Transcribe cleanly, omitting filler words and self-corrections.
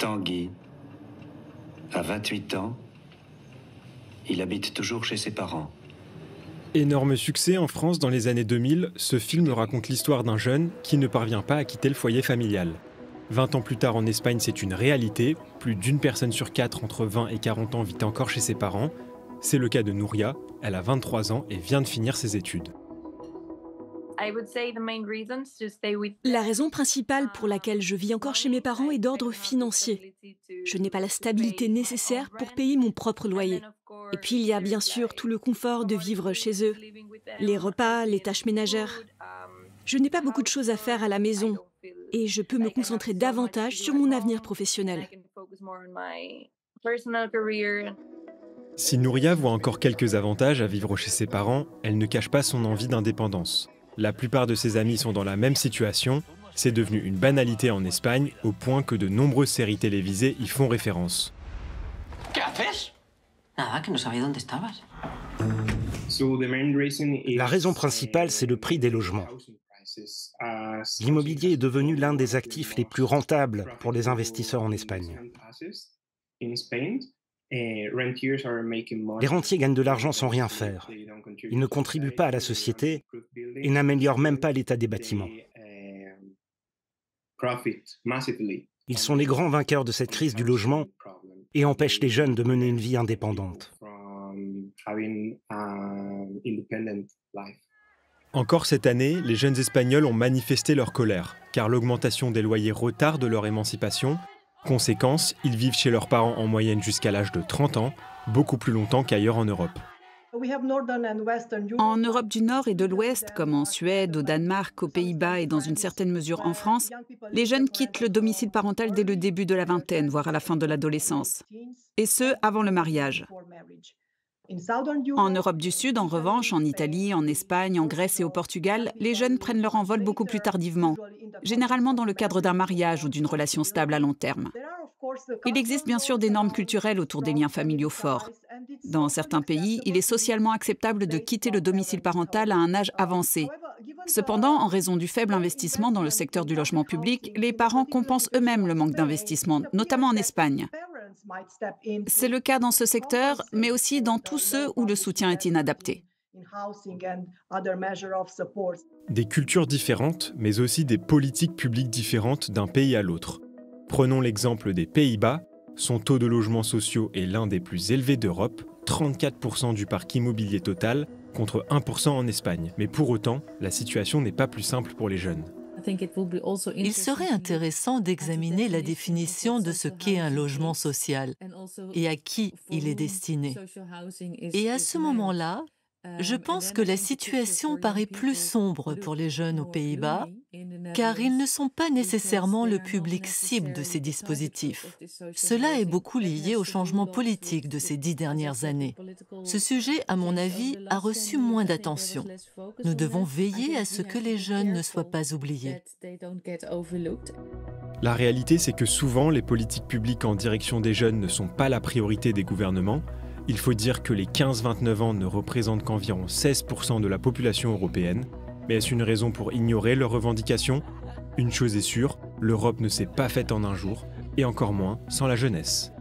Tanguy a 28 ans. Il habite toujours chez ses parents. Énorme succès en France dans les années 2000, ce film raconte l'histoire d'un jeune qui ne parvient pas à quitter le foyer familial. 20 ans plus tard en Espagne, c'est une réalité. Plus d'une personne sur 4 entre 20 et 40 ans vit encore chez ses parents. C'est le cas de Nouria. Elle a 23 ans et vient de finir ses études. La raison principale pour laquelle je vis encore chez mes parents est d'ordre financier. Je n'ai pas la stabilité nécessaire pour payer mon propre loyer. Et puis il y a bien sûr tout le confort de vivre chez eux, les repas, les tâches ménagères. Je n'ai pas beaucoup de choses à faire à la maison et je peux me concentrer davantage sur mon avenir professionnel. Si Nouria voit encore quelques avantages à vivre chez ses parents, elle ne cache pas son envie d'indépendance. La plupart de ses amis sont dans la même situation. C'est devenu une banalité en Espagne, au point que de nombreuses séries télévisées y font référence. La raison principale, c'est le prix des logements. L'immobilier est devenu l'un des actifs les plus rentables pour les investisseurs en Espagne. Les rentiers gagnent de l'argent sans rien faire. Ils ne contribuent pas à la société et n'améliorent même pas l'état des bâtiments. Ils sont les grands vainqueurs de cette crise du logement et empêchent les jeunes de mener une vie indépendante. Encore cette année, les jeunes Espagnols ont manifesté leur colère, car l'augmentation des loyers retarde leur émancipation. Conséquence, ils vivent chez leurs parents en moyenne jusqu'à l'âge de 30 ans, beaucoup plus longtemps qu'ailleurs en Europe. En Europe du Nord et de l'Ouest, comme en Suède, au Danemark, aux Pays-Bas et dans une certaine mesure en France, les jeunes quittent le domicile parental dès le début de la vingtaine, voire à la fin de l'adolescence. Et ce, avant le mariage. En Europe du Sud, en revanche, en Italie, en Espagne, en Grèce et au Portugal, les jeunes prennent leur envol beaucoup plus tardivement, généralement dans le cadre d'un mariage ou d'une relation stable à long terme. Il existe bien sûr des normes culturelles autour des liens familiaux forts. Dans certains pays, il est socialement acceptable de quitter le domicile parental à un âge avancé. Cependant, en raison du faible investissement dans le secteur du logement public, les parents compensent eux-mêmes le manque d'investissement, notamment en Espagne. C'est le cas dans ce secteur, mais aussi dans tous ceux où le soutien est inadapté. Des cultures différentes, mais aussi des politiques publiques différentes d'un pays à l'autre. Prenons l'exemple des Pays-Bas. Son taux de logements sociaux est l'un des plus élevés d'Europe, 34% du parc immobilier total, contre 1% en Espagne. Mais pour autant, la situation n'est pas plus simple pour les jeunes. Il serait intéressant d'examiner la définition de ce qu'est un logement social et à qui il est destiné. Et à ce moment-là, je pense que la situation paraît plus sombre pour les jeunes aux Pays-Bas, car ils ne sont pas nécessairement le public cible de ces dispositifs. Cela est beaucoup lié au changement politique de ces 10 dernières années. Ce sujet, à mon avis, a reçu moins d'attention. Nous devons veiller à ce que les jeunes ne soient pas oubliés. La réalité, c'est que souvent, les politiques publiques en direction des jeunes ne sont pas la priorité des gouvernements. Il faut dire que les 15-29 ans ne représentent qu'environ 16% de la population européenne. Mais est-ce une raison pour ignorer leurs revendications ? Une chose est sûre, l'Europe ne s'est pas faite en un jour, et encore moins sans la jeunesse.